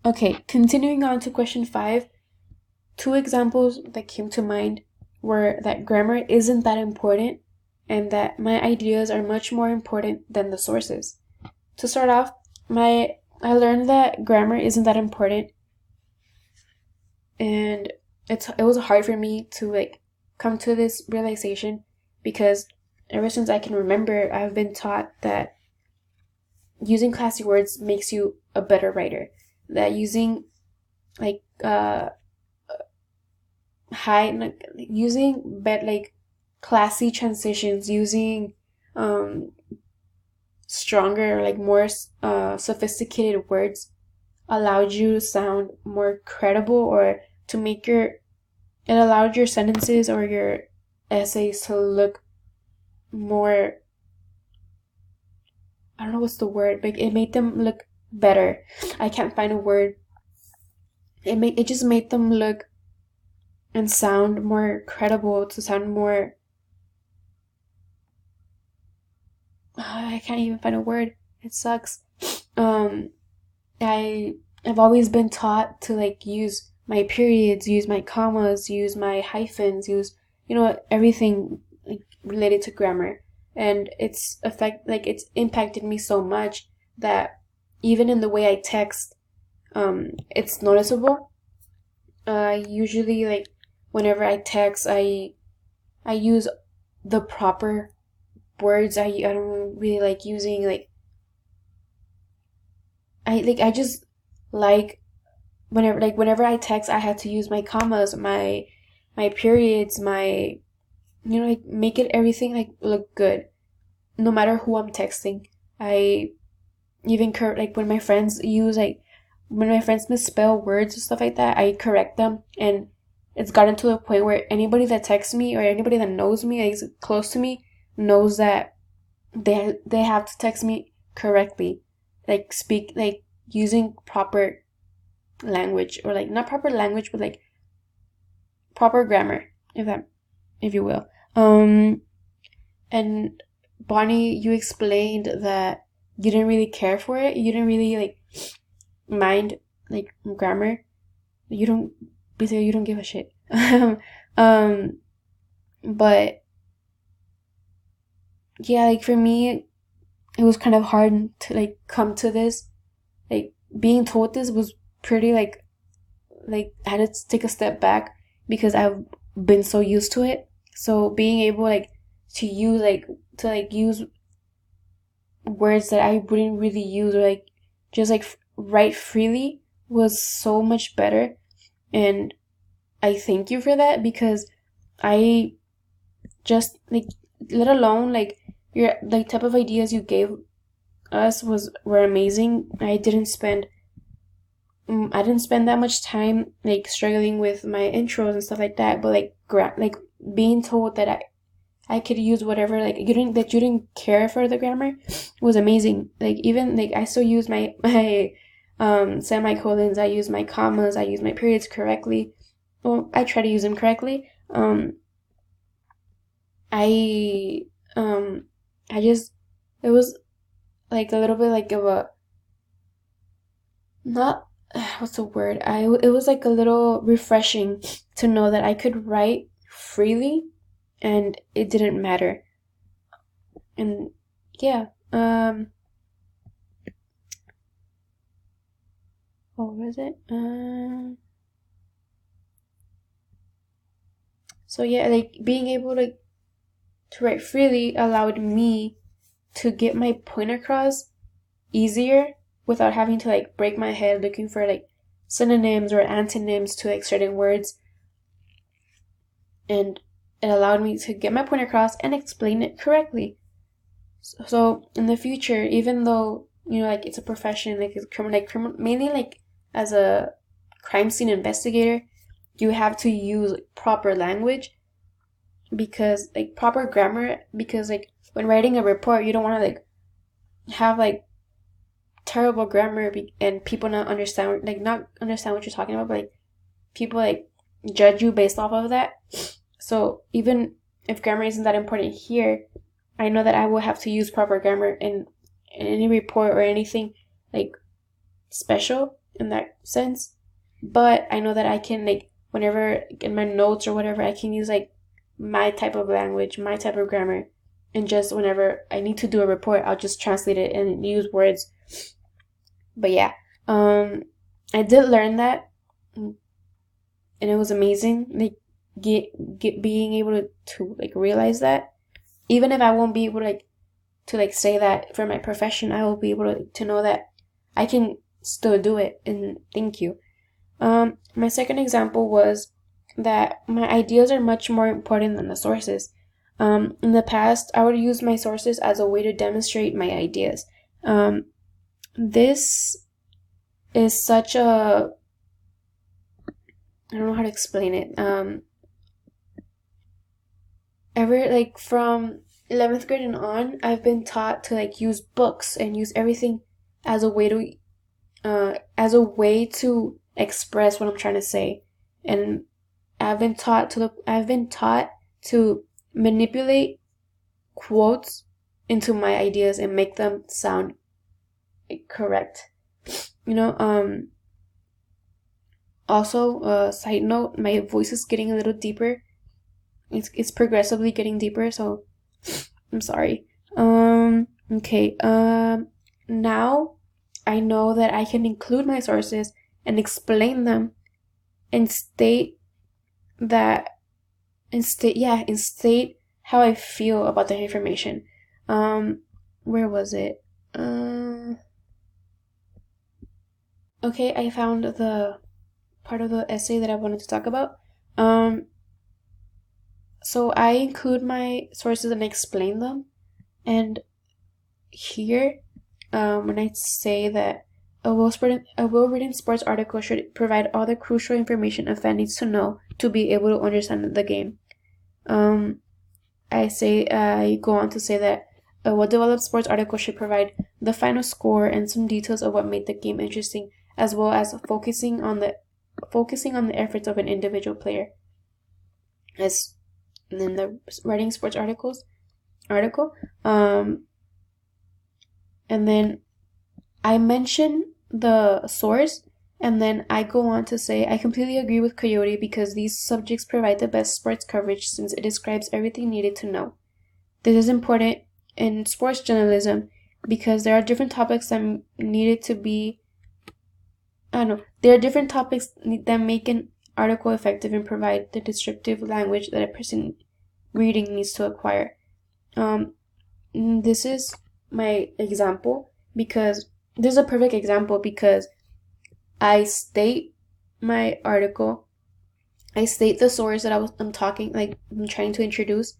Okay, continuing on to question 5, two examples that came to mind were that grammar isn't that important and that my ideas are much more important than the sources. To start off, I learned that grammar isn't that important, and it was hard for me to come to this realization because ever since I can remember, I've been taught that using classy words makes you a better writer. That using like high like using classy transitions, using um stronger, more sophisticated words allowed you to sound more credible, or to make your it allowed your sentences or your essays to look more, I don't know what's the word, but it made them look better. I can't find a word. It just made them look and sound more credible, to sound more, I can't even find a word. It sucks. Um I I've always been taught to use my periods, use my commas, use my hyphens, use everything related to grammar, and it's impacted me so much that even in the way I text, it's noticeable. Usually, whenever I text, I use the proper words. I don't really like using I just like whenever I text, I have to use my commas, my periods, my make it everything look good, no matter who I'm texting. I even when my friends when my friends misspell words and stuff like that, I correct them, and it's gotten to the point where anybody that texts me or anybody that knows me, is close to me, knows that they have to text me correctly, speak using proper language, or not proper language, but proper grammar, if you will. And Bonnie, you explained that you didn't really care for it. You didn't really mind grammar. You don't basically you don't give a shit. um, but yeah, for me, it was kind of hard to come to this. Being told this was pretty I had to take a step back because I've been so used to it. So being able to use use words that I wouldn't really use, or just write freely, was so much better. And I thank you for that, because I just let alone your type of ideas you gave us were amazing. I didn't spend that much time struggling with my intros and stuff like that, but being told that I could use whatever, you didn't care for the grammar, was amazing. Even I still use my semicolons, I use my commas, I use my periods correctly. Well, I try to use them correctly. I I just it was a little bit of a, not what's the word, it was a little refreshing to know that I could write freely and it didn't matter. And yeah, what was it? So yeah, being able to write freely allowed me to get my point across easier without having to break my head looking for synonyms or antonyms to certain words. And it allowed me to get my point across and explain it correctly. So in the future, even though it's a profession, it's criminal, mainly as a crime scene investigator, you have to use proper language, because proper grammar, because when writing a report, you don't want to have terrible grammar, and people not understand what you're talking about, but people judge you based off of that. So even if grammar isn't that important here, I know that I will have to use proper grammar in any report or anything special, in that sense. But I know that I can, like, whenever in my notes or whatever, I can use like my type of language, my type of grammar, and just whenever I need to do a report, I'll just translate it and use words. But yeah, I did learn that, and it was amazing. Like being able to like realize that, even if I won't be able to like say that for my profession, I will be able to know that I can still do it. And thank you. My second example was that my ideas are much more important than the sources. In the past, I would use my sources as a way to demonstrate my ideas. This is such a, I don't know how to explain it. Ever like from 11th grade and on, I've been taught to like use books and use everything as a way to express what I'm trying to say. And I've been taught to manipulate quotes into my ideas and make them sound correct. You know, also, side note, my voice is getting a little deeper. It's progressively getting deeper, so I'm sorry. Okay. Now I know that I can include my sources and explain them and state that and state how I feel about the information. Where was it? Okay, I found the part of the essay that I wanted to talk about. So I include my sources and explain them, and here, when I say that a well-written sports article should provide all the crucial information a fan needs to know to be able to understand the game. I go on to say that a well-developed sports article should provide the final score and some details of what made the game interesting, as well as focusing on the efforts of an individual player. As in the writing sports article, and then I mention the source, and then I go on to say I completely agree with Coyote because these subjects provide the best sports coverage since it describes everything needed to know. This is important in sports journalism because there are different topics that needed to be, I don't know, there are different topics that make an article effective and provide the descriptive language that a person reading needs to acquire. This is my example because this is a perfect example because I state my article, I state the source that I'm trying to introduce.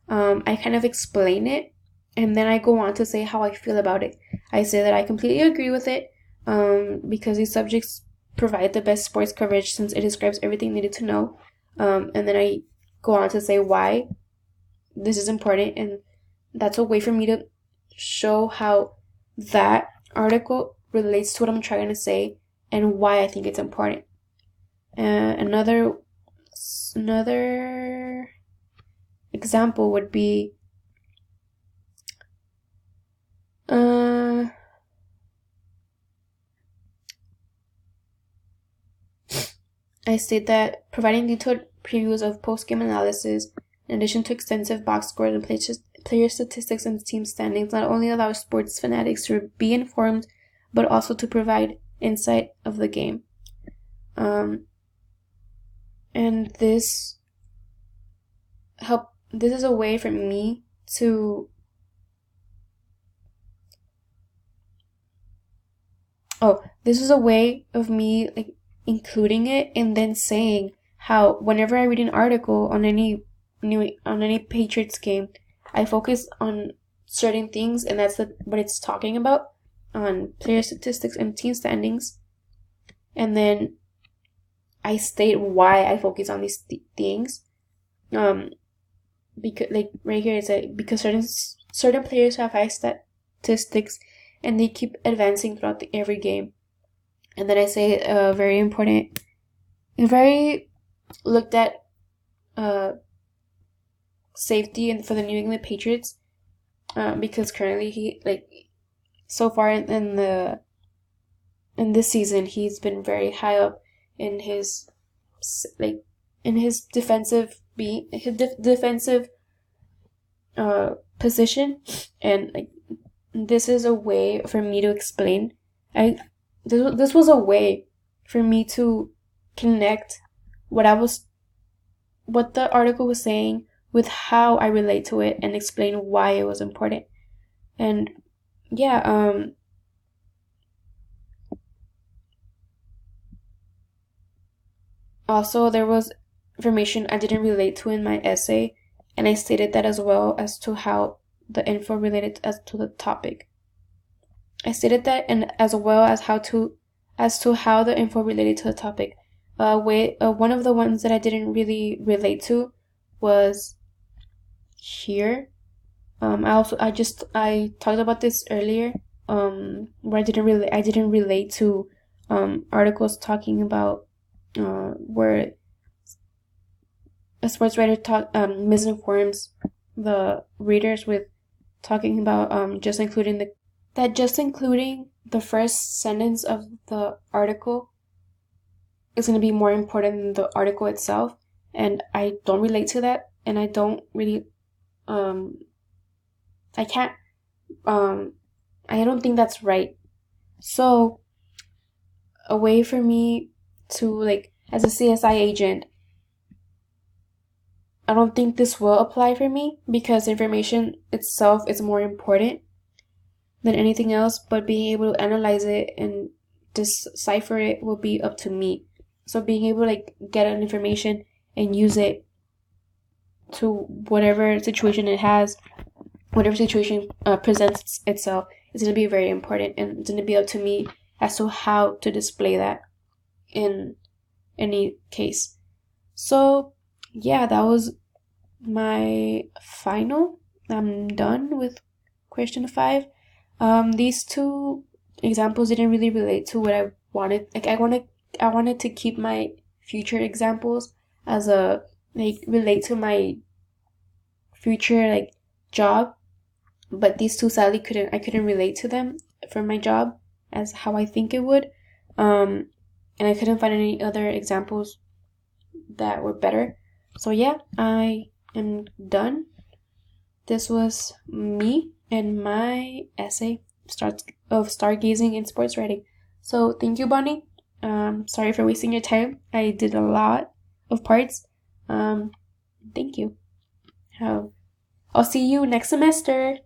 I kind of explain it, and then I go on to say how I feel about it. I say that I completely agree with it, because these subjects provide the best sports coverage since it describes everything needed to know. And then I go on to say why this is important, and that's a way for me to show how that article relates to what I'm trying to say and why I think it's important. Another example would be I state that providing detailed previews of post-game analysis, in addition to extensive box scores and player statistics and team standings, not only allows sports fanatics to be informed, but also to provide insight of the game. And this is a way for me to this is a way of me like including it and then saying how whenever I read an article on any Patriots game, I focus on certain things, and that's what it's talking about, on player statistics and team standings, and then I state why I focus on these things. Because like right here it said because certain players have high statistics and they keep advancing throughout every game. And then I say very important and very looked at safety and for the New England Patriots, because currently he so far in in this season he's been very high up in his defensive defensive position, and like this is a way for me to explain. This was a way for me to connect what the article was saying with how I relate to it and explain why it was important. And yeah, also there was information I didn't relate to in my essay, and I stated that as well as to how the info related as to the topic. I stated that, and as well as how the info related to the topic. One of the ones that I didn't really relate to was here. I talked about this earlier. Where I didn't relate to articles talking about where a sports writer misinforms the readers with talking about just including the first sentence of the article is going to be more important than the article itself, and I don't relate to that, and I don't really I can't I don't think that's right. So a way for me to, like, as a CSI agent, I don't think this will apply for me because information itself is more important than anything else, but being able to analyze it and decipher it will be up to me. So being able to, like, get an information and use it to whatever situation it has, whatever situation presents itself, is going to be very important, and it's going to be up to me as to how to display that in any case. So yeah, that was my final. I'm done with question 5. These two examples didn't really relate to what I wanted. Like, I wanted to keep my future examples as a, like, relate to my future, like, job, but these two sadly couldn't relate to them for my job as how I think it would. And I couldn't find any other examples that were better. So yeah, I am done. This was me and my essay of stargazing in sports writing. So thank you, Bonnie. Sorry for wasting your time. I did a lot of parts. Thank you. I'll see you next semester.